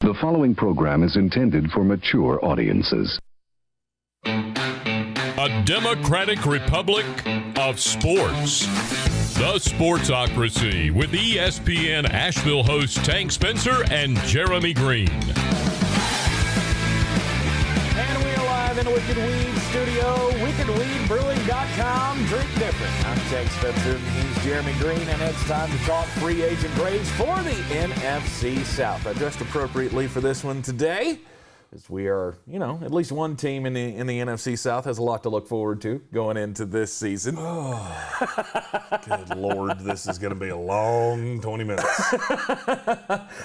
The following program is intended for mature audiences. A democratic republic of sports. The Sportsocracy with ESPN Asheville hosts Tank Spencer and Jeremy Greene. And we are live in the Wicked Weed studio, wickedweedbrewing.com. Drink different. I'm Tank Spencer, and he's Jeremy Greene, and it's time to talk free agent grades for the NFC South. I dressed appropriately for this one today, as we are, at least one team in the NFC South has a lot to look forward to going into this season. Oh, good Lord, this is going to be a long 20 minutes.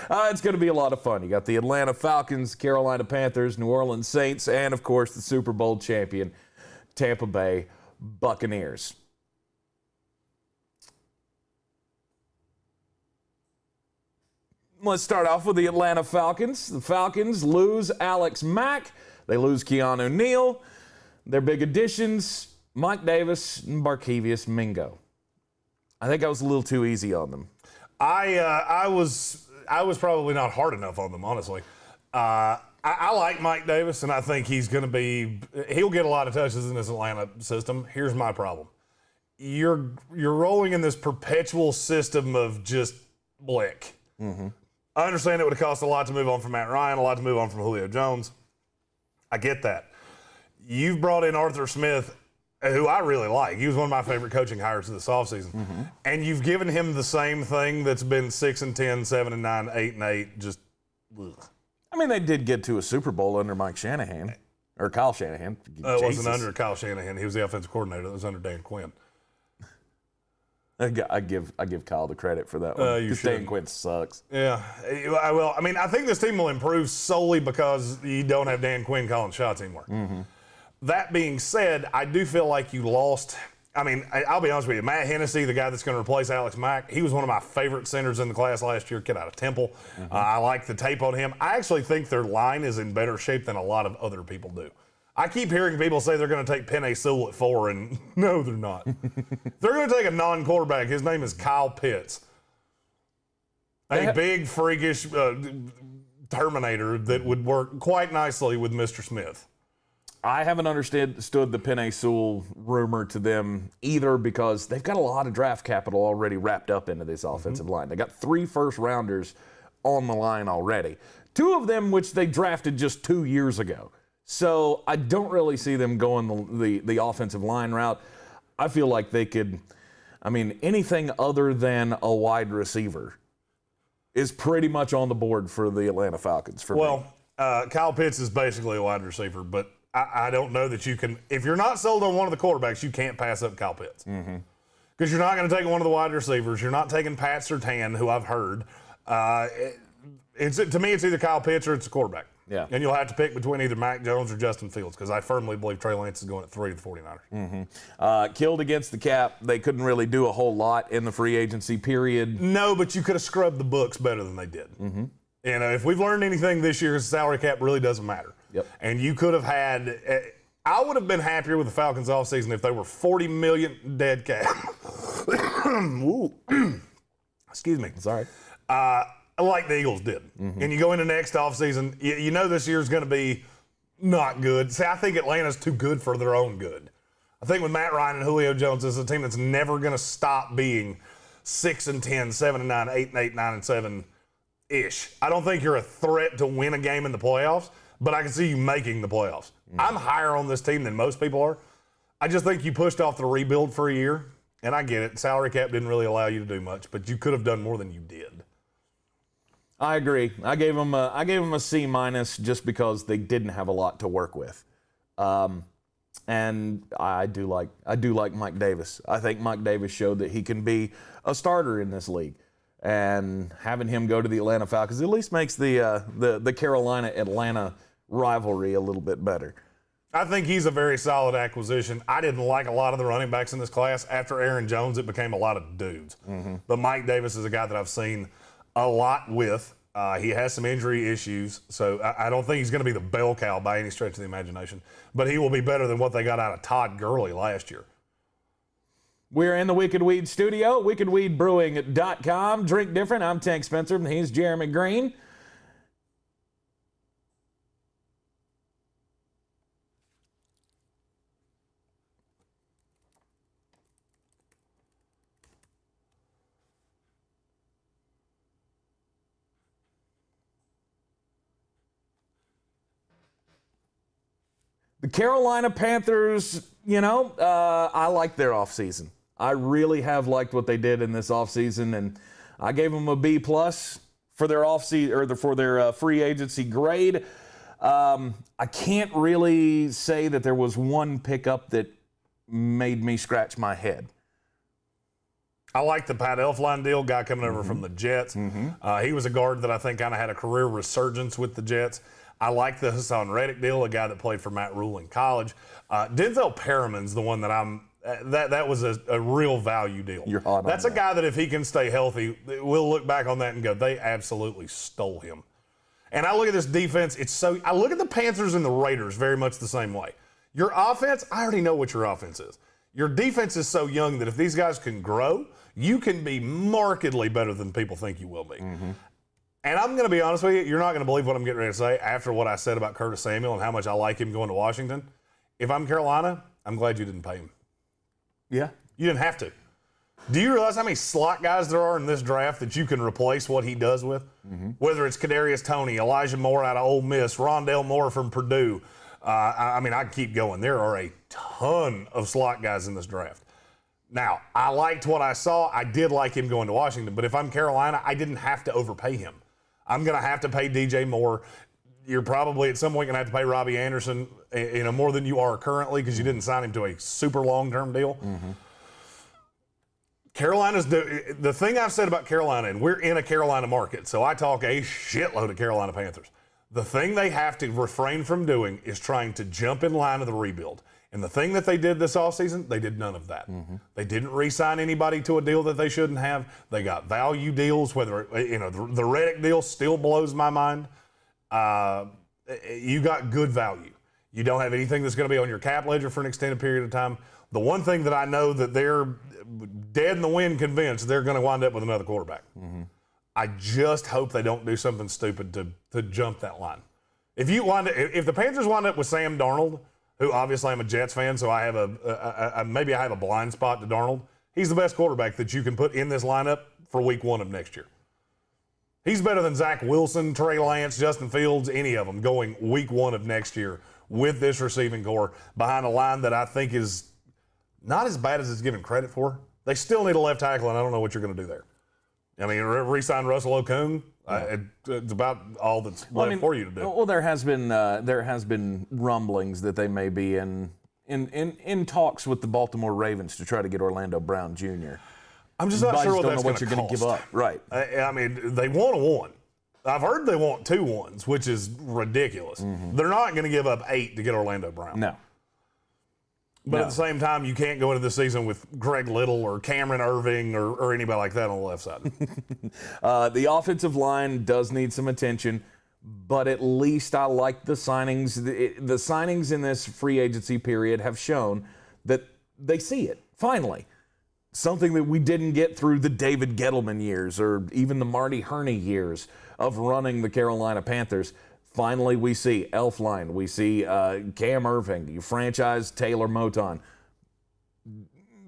It's going to be a lot of fun. You got the Atlanta Falcons, Carolina Panthers, New Orleans Saints, and, of course, the Super Bowl champion, Tampa Bay Buccaneers. Let's start off with the Atlanta Falcons. The Falcons lose Alex Mack. They lose Keanu Neal. Their big additions, Mike Davis and Barkevious Mingo. I think I was a little too easy on them. I was probably not hard enough on them, honestly. I like Mike Davis, and I think he'll get a lot of touches in this Atlanta system. Here's my problem. You're rolling in this perpetual system of just blick. Mm-hmm. I understand it would have cost a lot to move on from Matt Ryan, a lot to move on from Julio Jones. I get that. You've brought in Arthur Smith, who I really like. He was one of my favorite coaching hires this offseason. Mm-hmm. And you've given him the same thing that's been 6-10, 7-9, 8-8, just ugh. I mean, they did get to a Super Bowl under Mike Shanahan, or Kyle Shanahan. It wasn't under Kyle Shanahan. He was the offensive coordinator. It was under Dan Quinn. I give Kyle the credit for that one. Because Dan Quinn sucks. Yeah. Well, I mean, I think this team will improve solely because you don't have Dan Quinn calling shots anymore. Mm-hmm. That being said, I do feel like you lost. I mean, I'll be honest with you. Matt Hennessy, the guy that's going to replace Alex Mack, he was one of my favorite centers in the class last year, kid out of Temple. Mm-hmm. I like the tape on him. I actually think their line is in better shape than a lot of other people do. I keep hearing people say they're going to take Penei Sewell at 4, and no, they're not. They're going to take a non-quarterback. His name is Kyle Pitts. A big, freakish Terminator that would work quite nicely with Mr. Smith. I haven't understood the Penei Sewell rumor to them either because they've got a lot of draft capital already wrapped up into this offensive line. They got 3 first-rounders on the line already. 2 of them which they drafted just 2 years ago. So I don't really see them going the offensive line route. I feel like they could, anything other than a wide receiver is pretty much on the board for the Atlanta Falcons. Kyle Pitts is basically a wide receiver, but I don't know that you can, if you're not sold on one of the quarterbacks, you can't pass up Kyle Pitts. Mm-hmm. Because you're not going to take one of the wide receivers. You're not taking Pat Surtain, who I've heard. To me, it's either Kyle Pitts or it's a quarterback. Yeah. And you'll have to pick between either Mac Jones or Justin Fields because I firmly believe Trey Lance is going at 3 to the 49ers. Mm-hmm. Killed against the cap. They couldn't really do a whole lot in the free agency period. No, but you could have scrubbed the books better than they did. Mm-hmm. If we've learned anything this year, the salary cap really doesn't matter. Yep. And you could have had I would have been happier with the Falcons offseason if they were $40 million dead cap. Excuse me. Sorry. Like the Eagles did. Mm-hmm. And you go into next offseason, you know this year's going to be not good. See, I think Atlanta's too good for their own good. I think with Matt Ryan and Julio Jones, this is a team that's never going to stop being 6-10, 7-9, 8-8, 9-7-ish. I don't think you're a threat to win a game in the playoffs, but I can see you making the playoffs. Mm-hmm. I'm higher on this team than most people are. I just think you pushed off the rebuild for a year, and I get it. Salary cap didn't really allow you to do much, but you could have done more than you did. I agree. I gave them a C- just because they didn't have a lot to work with, and I do like Mike Davis. I think Mike Davis showed that he can be a starter in this league, and having him go to the Atlanta Falcons at least makes the Carolina-Atlanta rivalry a little bit better. I think he's a very solid acquisition. I didn't like a lot of the running backs in this class. After Aaron Jones, it became a lot of dudes. Mm-hmm. But Mike Davis is a guy that I've seen a lot with. He has some injury issues, so I don't think he's going to be the bell cow by any stretch of the imagination. But he will be better than what they got out of Todd Gurley last year. We're in the Wicked Weed studio, wickedweedbrewing.com. Drink different. I'm Tank Spencer, and he's Jeremy Greene. The Carolina Panthers, I like their offseason. I really have liked what they did in this offseason, and I gave them a B+ for their offseason or for their free agency grade. I can't really say that there was one pickup that made me scratch my head. I like the Pat Elflein deal, guy coming over from the Jets. He was a guard that I think kind of had a career resurgence with the Jets. I like the Hassan Reddick deal, a guy that played for Matt Rule in college. Denzel Perriman's the one that that was a real value deal. You're hot on That's a guy that if he can stay healthy, we'll look back on that and go, they absolutely stole him. And I look at this defense, I look at the Panthers and the Raiders very much the same way. Your offense, I already know what your offense is. Your defense is so young that if these guys can grow, you can be markedly better than people think you will be. And I'm going to be honest with you, you're not going to believe what I'm getting ready to say after what I said about Curtis Samuel and how much I like him going to Washington. If I'm Carolina, I'm glad you didn't pay him. Yeah. You didn't have to. Do you realize how many slot guys there are in this draft that you can replace what he does with? Whether it's Kadarius Toney, Elijah Moore out of Ole Miss, Rondale Moore from Purdue. I can keep going. There are a ton of slot guys in this draft. Now, I liked what I saw. I did like him going to Washington. But if I'm Carolina, I didn't have to overpay him. I'm going to have to pay DJ Moore. You're probably at some point going to have to pay Robbie Anderson more than you are currently because you didn't sign him to a super long-term deal. Carolina's the thing I've said about Carolina, and we're in a Carolina market, so I talk a shitload of Carolina Panthers. The thing they have to refrain from doing is trying to jump in line of the rebuild. And the thing that they did this offseason, they did none of that. They didn't re-sign anybody to a deal that they shouldn't have. They got value deals, whether, the Reddick deal still blows my mind. You got good value. You don't have anything that's going to be on your cap ledger for an extended period of time. The one thing that I know that they're dead in the wind convinced they're going to wind up with another quarterback. I just hope they don't do something stupid to jump that line. If the Panthers wind up with Sam Darnold, who obviously I'm a Jets fan, so I have maybe I have a blind spot to Darnold. He's the best quarterback that you can put in this lineup for week 1 of next year. He's better than Zach Wilson, Trey Lance, Justin Fields, any of them going week 1 of next year with this receiving core behind a line that I think is not as bad as it's given credit for. They still need a left tackle, and I don't know what you're going to do there. I mean, re-sign Russell Okung. It's about all that's left for you to do. Well, there has been rumblings that they may be in talks with the Baltimore Ravens to try to get Orlando Brown Jr. I'm just not sure what you're going to give up. Right. I mean, they want a 1. I've heard they want 2 1s, which is ridiculous. They're not going to give up 8 to get Orlando Brown. No. But at the same time, you can't go into the season with Greg Little or Cameron Irving or anybody like that on the left side. The offensive line does need some attention, but at least I like the signings. The signings in this free agency period have shown that they see it, finally. Something that we didn't get through the David Gettleman years or even the Marty Herney years of running the Carolina Panthers. Finally, we see Elflein. We see Cam Irving. You franchise Taylor Moton.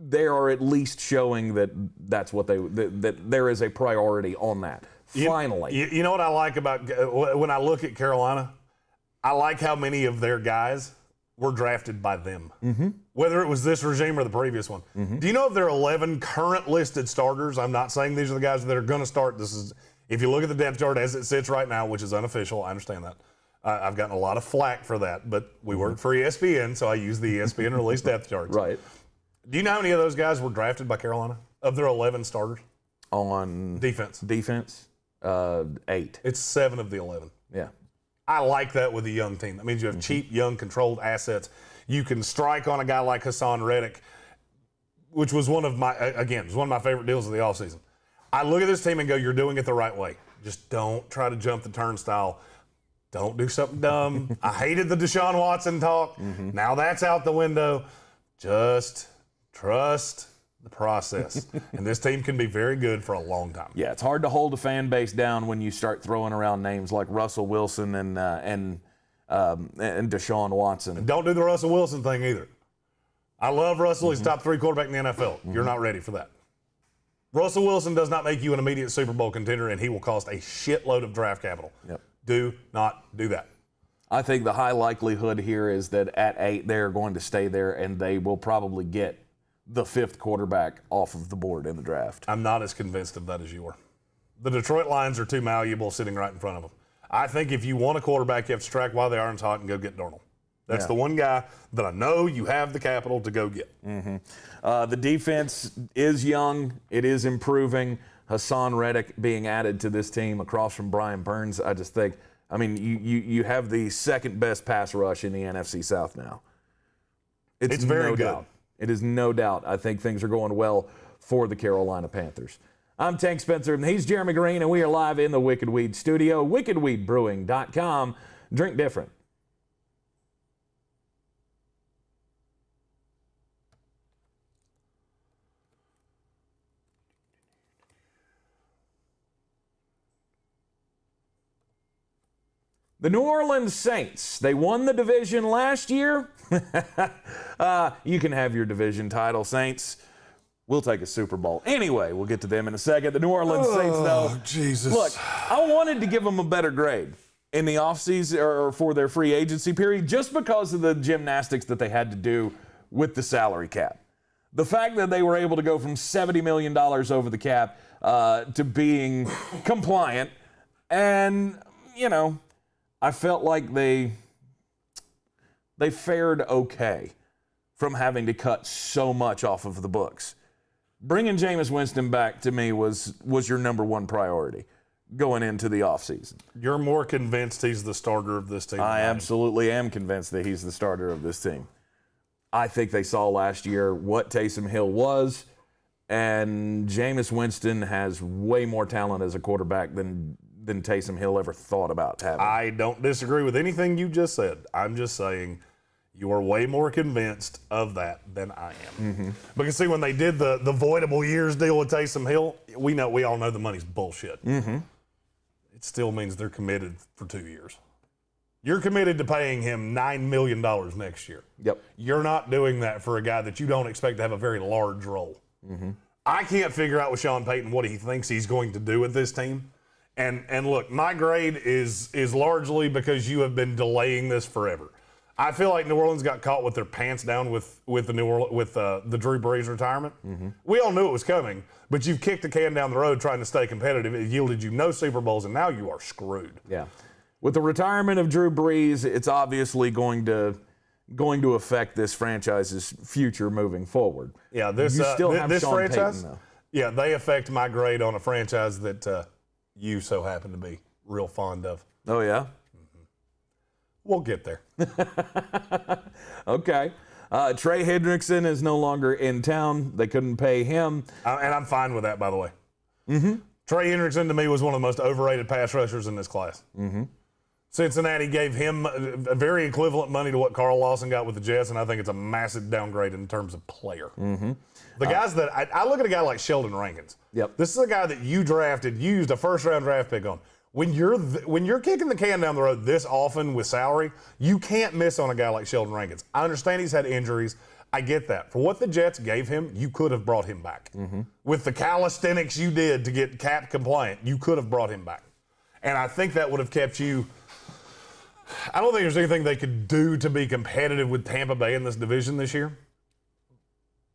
They are at least showing that that's what that there is a priority on that. Finally. You know what I like about when I look at Carolina? I like how many of their guys were drafted by them. Whether it was this regime or the previous one. Do you know of their 11 current listed starters? I'm not saying these are the guys that are going to start. This is, if you look at the depth chart as it sits right now, which is unofficial, I understand that. I've gotten a lot of flack for that, but we work for ESPN, so I use the ESPN release depth charts. Right. Do you know how many of those guys were drafted by Carolina of their 11 starters? On defense. 8. It's 7 of the 11. Yeah. I like that with a young team. That means you have cheap, young, controlled assets. You can strike on a guy like Hassan Reddick, which was one of my favorite deals of the offseason. I look at this team and go, you're doing it the right way. Just don't try to jump the turnstile. Don't do something dumb. I hated the Deshaun Watson talk. Now that's out the window. Just trust the process. And this team can be very good for a long time. Yeah, it's hard to hold a fan base down when you start throwing around names like Russell Wilson and Deshaun Watson. And don't do the Russell Wilson thing either. I love Russell. He's top 3 quarterback in the NFL. You're not ready for that. Russell Wilson does not make you an immediate Super Bowl contender, and he will cost a shitload of draft capital. Yep. Do not do that. I think the high likelihood here is that at 8 they're going to stay there, and they will probably get the 5th quarterback off of the board in the draft. I'm not as convinced of that as you are. The Detroit Lions are too malleable sitting right in front of them. I think if you want a quarterback, you have to strike while the iron's hot and go get Darnold. That's the one guy that I know you have the capital to go get. The defense is young. It is improving. Hassan Reddick being added to this team across from Brian Burns, I just think, I mean, you have the second best pass rush in the NFC South now. It's very good. Doubt. It is no doubt. I think things are going well for the Carolina Panthers. I'm Tank Spencer, and he's Jeremy Greene, and we are live in the Wicked Weed studio, wickedweedbrewing.com. Drink different. The New Orleans Saints, they won the division last year. You can have your division title, Saints. We'll take a Super Bowl. Anyway, we'll get to them in a second. The New Orleans Saints, though. Jesus. Look, I wanted to give them a better grade in the offseason or for their free agency period just because of the gymnastics that they had to do with the salary cap. The fact that they were able to go from $70 million over the cap to being compliant, and, you know, I felt like they fared okay from having to cut so much off of the books. Bringing Jameis Winston back, to me, was your number one priority going into the offseason. You're more convinced he's the starter of this team? I absolutely am convinced that he's the starter of this team. I think they saw last year what Taysom Hill was, and Jameis Winston has way more talent as a quarterback than Taysom Hill ever thought about having. I don't disagree with anything you just said. I'm just saying you are way more convinced of that than I am. Because, see, when they did the voidable years deal with Taysom Hill, we all know the money's bullshit. It still means they're committed for 2 years. You're committed to paying him $9 million next year. Yep. You're not doing that for a guy that you don't expect to have a very large role. I can't figure out with Sean Payton what he thinks he's going to do with this team. And look, my grade is largely because you have been delaying this forever. I feel like New Orleans got caught with their pants down with the Drew Brees retirement. We all knew it was coming, but you've kicked the can down the road trying to stay competitive. It yielded you no Super Bowls, and now you are screwed. Yeah. With the retirement of Drew Brees, it's obviously going to affect this franchise's future moving forward. Yeah, this Sean franchise. Payton, though. Yeah, they affect my grade on a franchise that you so happen to be real fond of. Oh yeah. We'll get there. Okay. Trey Hendrickson is no longer in town. They couldn't pay him. And I'm fine with that, by the way. Trey Hendrickson, to me, was one of the most overrated pass rushers in this class. Cincinnati gave him a very equivalent money to what Carl Lawson got with the Jets, and I think it's a massive downgrade in terms of player. The guys that I look at a guy like Sheldon Rankins. Yep. This is a guy that you drafted, used a first-round draft pick on. When you're kicking the can down the road this often with salary, you can't miss on a guy like Sheldon Rankins. I understand he's had injuries. I get that. For what the Jets gave him, you could have brought him back. With the calisthenics you did to get cap compliant, you could have brought him back. And I think that would have kept you – I don't think there's anything they could do to be competitive with Tampa Bay in this division this year.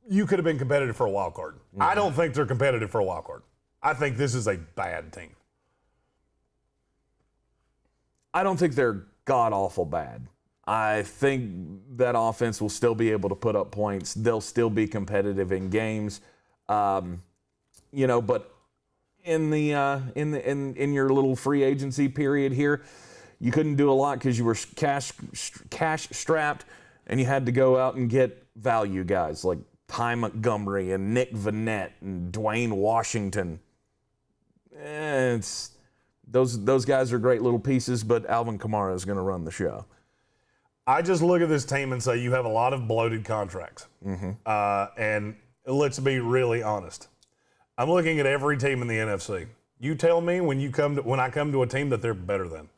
You could have been competitive for a wild card. I don't think they're competitive for a wild card. I think this is a bad team. I don't think they're god-awful bad. I think that offense will still be able to put up points. They'll still be competitive in games. But in your little free agency period here, you couldn't do a lot because you were cash strapped, and you had to go out and get value guys like Ty Montgomery and Nick Vannett and Dwayne Washington. Those guys are great little pieces, but Alvin Kamara is going to run the show. I just look at this team and say you have a lot of bloated contracts. And let's be really honest. I'm looking at every team in the NFC. You tell me when I come to a team that they're better than.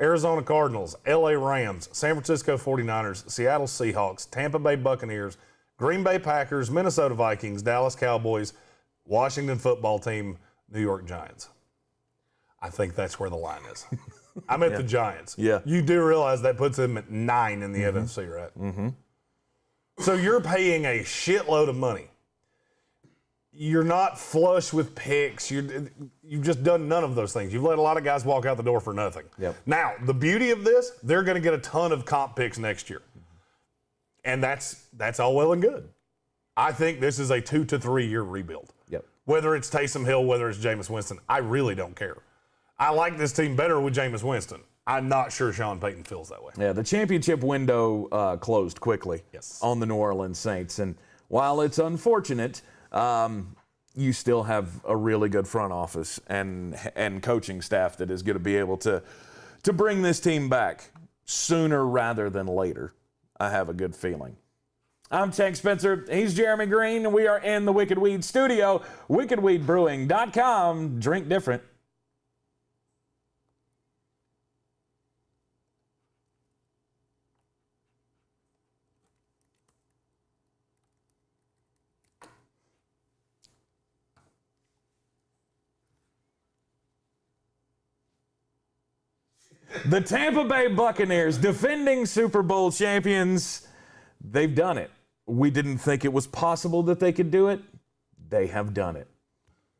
Arizona Cardinals, LA Rams, San Francisco 49ers, Seattle Seahawks, Tampa Bay Buccaneers, Green Bay Packers, Minnesota Vikings, Dallas Cowboys, Washington Football Team, New York Giants. I think that's where the line is. I'm at the Giants. Yeah. You do realize that puts them at 9 in the NFC, right? Mm-hmm. So you're paying a shitload of money. You're not flush with picks. You've just done none of those things. You've let a lot of guys walk out the door for nothing. Yep. Now, the beauty of this, they're going to get a ton of comp picks next year. And that's all well and good. I think this is a 2 to 3 year rebuild. Yep. Whether it's Taysom Hill, whether it's Jameis Winston, I really don't care. I like this team better with Jameis Winston. I'm not sure Sean Payton feels that way. Yeah, the championship window closed quickly on the New Orleans Saints. And while it's unfortunate, you still have a really good front office and coaching staff that is going to be able to bring this team back sooner rather than later. I have a good feeling. I'm Tank Spencer. He's Jeremy Greene, and we are in the Wicked Weed studio. WickedWeedBrewing.com. Drink different. The Tampa Bay Buccaneers, defending Super Bowl champions, they've done it. We didn't think it was possible that they could do it. They have done it.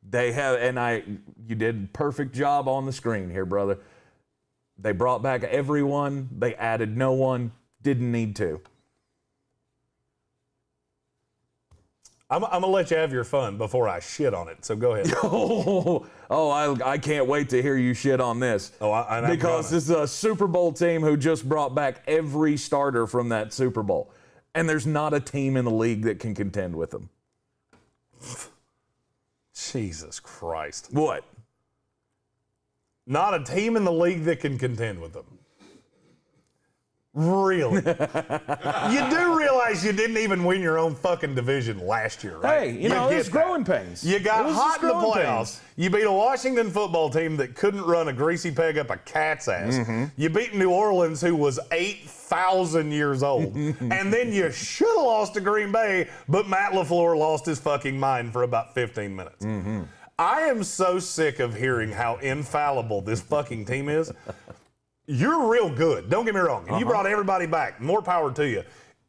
They have, and you did a perfect job on the screen here, brother. They brought back everyone. They added no one. Didn't need to. I'm going to let you have your fun before I shit on it, so go ahead. I can't wait to hear you shit on this. Because this is a Super Bowl team who just brought back every starter from that Super Bowl. And there's not a team in the league that can contend with them. Jesus Christ. What? Not a team in the league that can contend with them. Really? You do realize you didn't even win your own fucking division last year, right? Hey, it's growing pains. You got hot in the playoffs. You beat a Washington football team that couldn't run a greasy peg up a cat's ass. Mm-hmm. You beat New Orleans, who was 8,000 years old. And then you should have lost to Green Bay, but Matt LaFleur lost his fucking mind for about 15 minutes. Mm-hmm. I am so sick of hearing how infallible this fucking team is. You're real good. Don't get me wrong. And you brought everybody back. More power to you.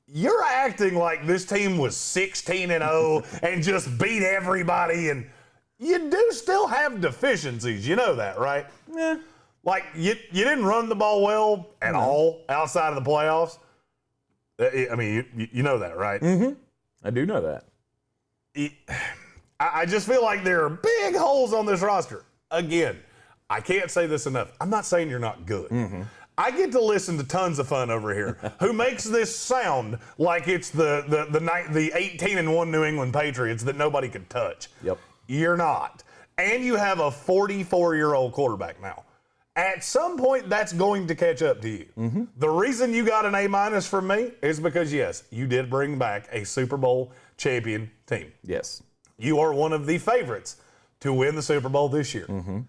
You're acting like this team was 16-0 and just beat everybody. And you do still have deficiencies. You know that, right? Yeah. Like, you didn't run the ball well at all outside of the playoffs. I mean, you know that, right? Mm-hmm. I do know that. I just feel like there are big holes on this roster. Again, I can't say this enough. I'm not saying you're not good. Mm-hmm. I get to listen to tons of fun over here who makes this sound like it's the 18-1 New England Patriots that nobody could touch. Yep. You're not. And you have a 44-year-old quarterback now. At some point, that's going to catch up to you. Mm-hmm. The reason you got an A- from me is because, yes, you did bring back a Super Bowl champion team. Yes. You are one of the favorites to win the Super Bowl this year. Mm-hmm.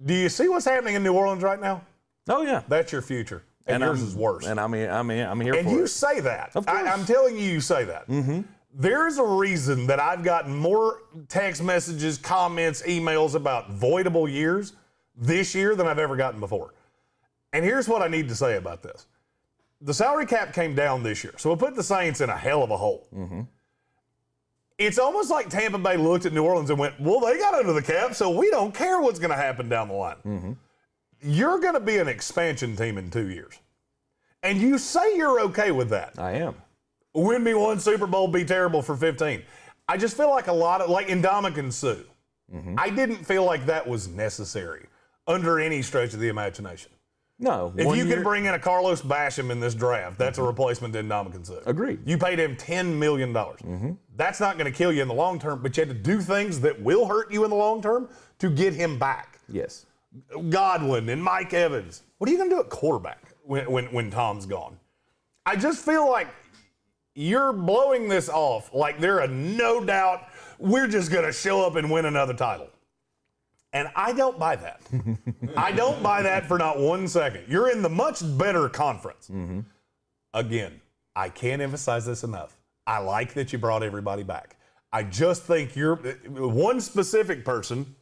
Do you see what's happening in New Orleans right now? Oh, yeah. That's your future. And yours is worse. And I'm here for it. And you say that. Of course. I'm telling you say that. Mm-hmm. There's a reason that I've gotten more text messages, comments, emails about voidable years this year than I've ever gotten before. And here's what I need to say about this. The salary cap came down this year, so it put the Saints in a hell of a hole. Mm-hmm. It's almost like Tampa Bay looked at New Orleans and went, well, they got under the cap, so we don't care what's going to happen down the line. Mm-hmm. You're going to be an expansion team in 2 years. And you say you're okay with that. I am. Win me one Super Bowl, be terrible for 15. I just feel like a lot of, like Ndamukong Suh, I didn't feel like that was necessary under any stretch of the imagination. No. If you could bring in a Carlos Basham in this draft, that's a replacement to Ndamukong Suh. Agreed. You paid him $10 million. Mm-hmm. That's not going to kill you in the long term, but you had to do things that will hurt you in the long term to get him back. Yes. Godwin and Mike Evans. What are you going to do at quarterback when Tom's gone? I just feel like you're blowing this off like they're a no doubt, we're just going to show up and win another title. And I don't buy that. I don't buy that for not 1 second. You're in the much better conference. Mm-hmm. Again, I can't emphasize this enough. I like that you brought everybody back. I just think you're one specific person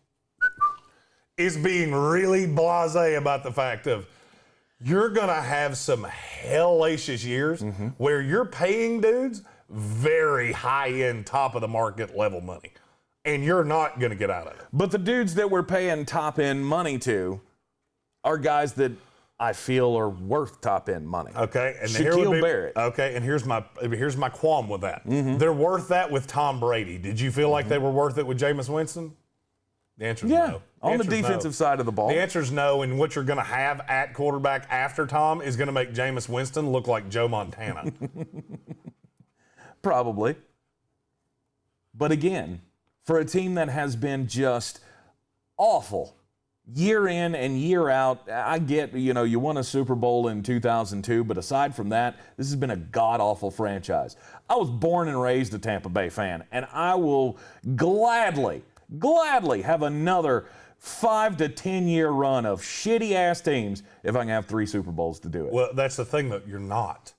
is being really blasé about the fact of you're going to have some hellacious years where you're paying dudes very high-end, top-of-the-market level money, and you're not going to get out of it. But the dudes that we're paying top-end money to are guys that I feel are worth top-end money. Okay, and Shaquille Barrett. Okay, and here's my qualm with that. They're worth that with Tom Brady. Did you feel like they were worth it with Jameis Winston? The answer is no. On the defensive side of the ball. The answer is no, and what you're going to have at quarterback after Tom is going to make Jameis Winston look like Joe Montana. Probably. But again, for a team that has been just awful year in and year out, I get, you won a Super Bowl in 2002, but aside from that, this has been a god-awful franchise. I was born and raised a Tampa Bay fan, and I will gladly have another 5 to 10 year run of shitty-ass teams if I can have 3 Super Bowls to do it. Well, that's the thing, though. You're not.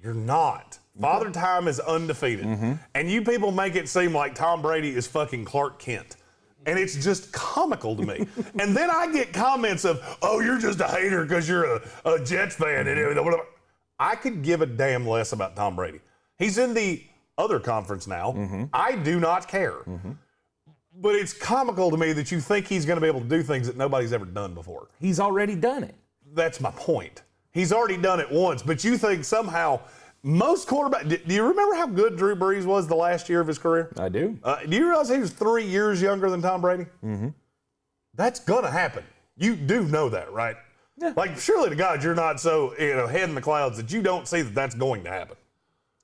You're not. Father Time is undefeated. And you people make it seem like Tom Brady is fucking Clark Kent. And it's just comical to me. And then I get comments of, oh, you're just a hater because you're a Jets fan. And whatever. I could give a damn less about Tom Brady. He's in the other conference now. I do not care. But it's comical to me that you think he's going to be able to do things that nobody's ever done before. He's already done it. That's my point. He's already done it once, but you think somehow most quarterbacks. Do you remember how good Drew Brees was the last year of his career? I do. Do you realize he was 3 years younger than Tom Brady? That's going to happen. You do know that, right? Yeah. Like, surely to God, you're not so head in the clouds that you don't see that that's going to happen.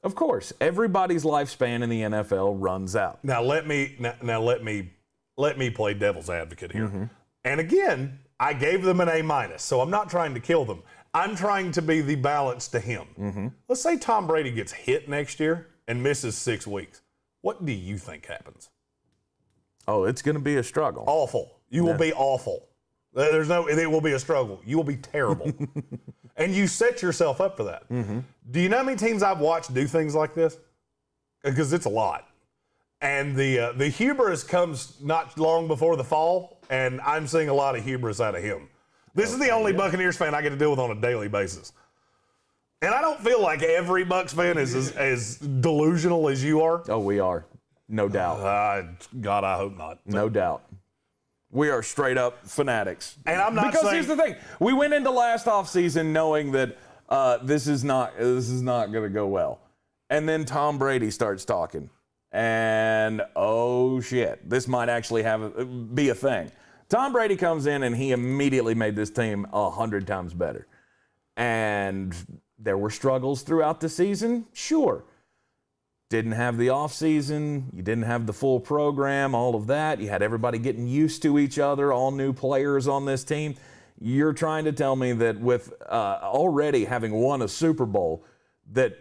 Of course, everybody's lifespan in the NFL runs out. Now let me play devil's advocate here. And again, I gave them an A-, so I'm not trying to kill them. I'm trying to be the balance to him. Let's say Tom Brady gets hit next year and misses 6 weeks. What do you think happens? Oh, it's going to be a struggle. Awful. You will be awful. It will be a struggle. You will be terrible. And you set yourself up for that. Do you know how many teams I've watched do things like this? Because it's a lot. And the hubris comes not long before the fall, and I'm seeing a lot of hubris out of him. This is the only Buccaneers fan I get to deal with on a daily basis. And I don't feel like every Bucs fan is as delusional as you are. Oh, we are. No doubt. God, I hope not. No doubt. We are straight up fanatics. And I'm not because saying, here's the thing. We went into last offseason knowing that this is not going to go well. And then Tom Brady starts talking. And, oh, shit, this might actually be a thing. Tom Brady comes in, and he immediately made this team 100 times better. And there were struggles throughout the season, sure. Didn't have the offseason. You didn't have the full program, all of that. You had everybody getting used to each other, all new players on this team. You're trying to tell me that with already having won a Super Bowl, that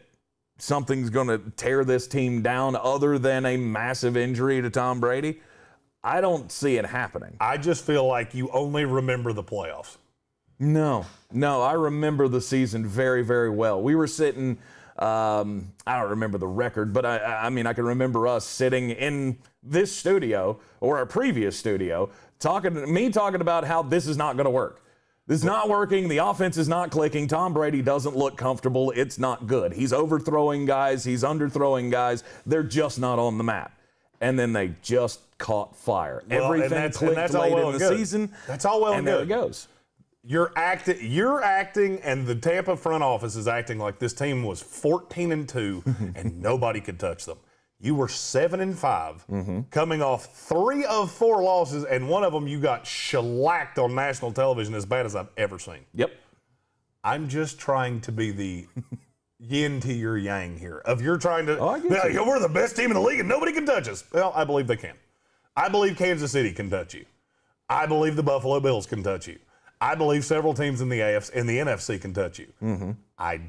something's going to tear this team down other than a massive injury to Tom Brady? I don't see it happening. I just feel like you only remember the playoffs. No, I remember the season very, very well. We were sitting, I don't remember the record, but I mean, I can remember us sitting in this studio or our previous studio talking about how this is not going to work. This is not working. The offense is not clicking. Tom Brady doesn't look comfortable. It's not good. He's overthrowing guys. He's underthrowing guys. They're just not on the map. And then they just caught fire. Well, everything clicked late in the season. That's all well and good. And there it goes. You're acting, and the Tampa front office is acting like this team was 14-2 and nobody could touch them. You were 7-5, coming off 3 of 4 losses, and one of them you got shellacked on national television as bad as I've ever seen. Yep. I'm just trying to be the yin to your yang here. If you're trying to, we're the best team in the league and nobody can touch us. Well, I believe they can. I believe Kansas City can touch you. I believe the Buffalo Bills can touch you. I believe several teams in the NFC can touch you. I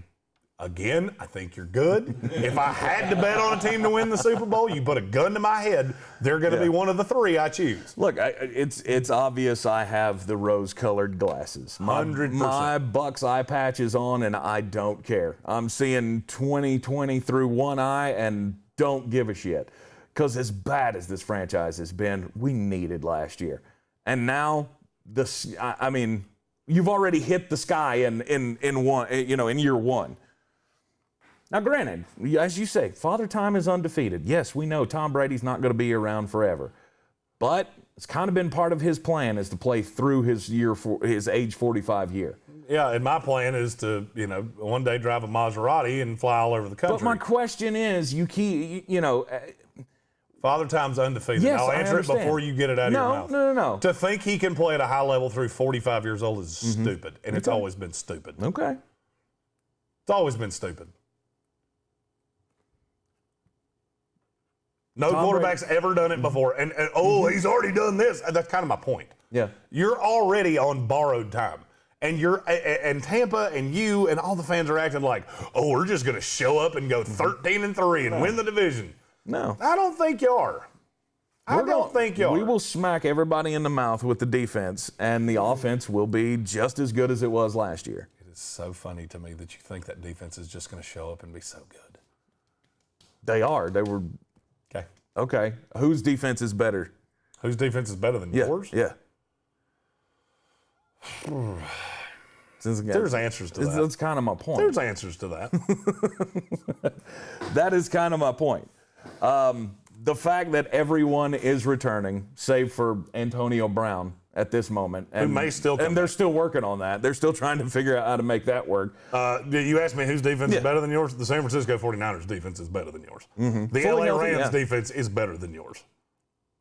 think you're good. If I had to bet on a team to win the Super Bowl, you put a gun to my head, they're going to be one of the 3 I choose. Look, it's obvious I have the rose-colored glasses. 100%. My Bucs eye patch is on, and I don't care. I'm seeing 2020 through one eye and don't give a shit. Because as bad as this franchise has been, we needed last year. And now I mean, you've already hit the sky in year one. Now, granted, as you say, Father Time is undefeated. Yes, we know Tom Brady's not going to be around forever, but it's kind of been part of his plan is to play through his age 45 year. Yeah, and my plan is to, one day drive a Maserati and fly all over the country. But my question is, Father Time's undefeated. Yes, I'll I answer it understand. before you get it out of your mouth. No. To think he can play at a high level through 45 years old is stupid, and it's always been stupid. Okay. It's always been stupid. No quarterback's ever done it before. And he's already done this. That's kind of my point. Yeah. You're already on borrowed time. And and Tampa and you and all the fans are acting like, we're just going to show up and go 13-3 and win the division. No. I don't think you are. I don't think you are. We will smack everybody in the mouth with the defense, and the offense will be just as good as it was last year. It is so funny to me that you think that defense is just going to show up and be so good. They are. They were. Okay. Whose defense is better? Whose defense is better than yours? Yeah. There's answers to that. That's kind of my point. There's answers to that. That is kind of my point. The fact that everyone is returning, save for Antonio Brown at this moment. Who may still come and they're still working on that. They're still trying to figure out how to make that work. You asked me whose defense is better than yours? The San Francisco 49ers defense is better than yours. Mm-hmm. The LA Rams defense is better than yours.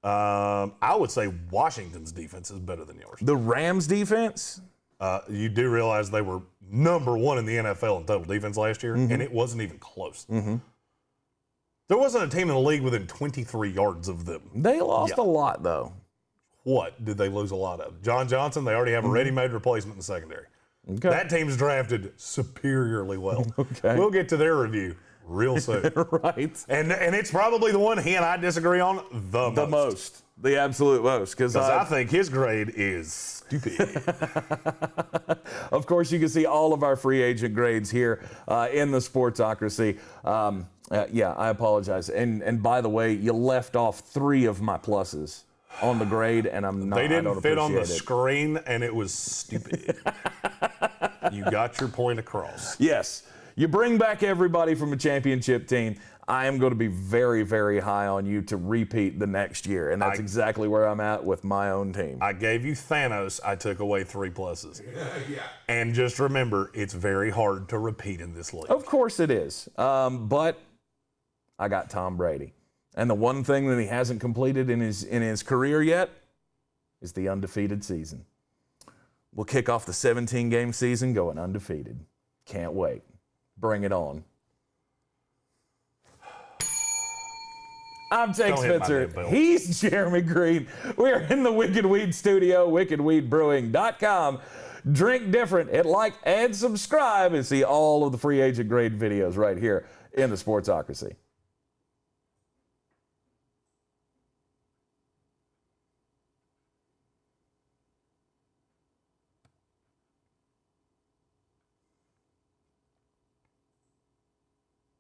I would say Washington's defense is better than yours. The Rams defense? You do realize they were number one in the NFL in total defense last year, and it wasn't even close. Mm-hmm. There wasn't a team in the league within 23 yards of them. They lost a lot, though. What did they lose a lot of? John Johnson, they already have a ready-made replacement in the secondary. Okay. That team's drafted superiorly well. Okay. We'll get to their review real soon. Right. And it's probably the one he and I disagree on the most. The absolute most. Because I think his grade is stupid. Of course, you can see all of our free agent grades here in the Sportsocracy. I apologize. And by the way, you left off 3 of my pluses on the grade, and I'm not. They didn't fit on the it. screen, and it was stupid. You got your point across. Yes. You bring back everybody from a championship team. I am going to be very, very high on you to repeat the next year, and that's exactly where I'm at with my own team. I gave you Thanos. I took away 3 pluses. Yeah. And just remember, it's very hard to repeat in this league. Of course it is. But I got Tom Brady. And the one thing that he hasn't completed in his career yet is the undefeated season. We'll kick off the 17-game season going undefeated. Can't wait. Bring it on. I'm Tank Spencer. He's Jeremy Greene. We're in the Wicked Weed studio, wickedweedbrewing.com. Drink different. Hit like and subscribe and see all of the free agent grade videos right here in the Sportsocracy.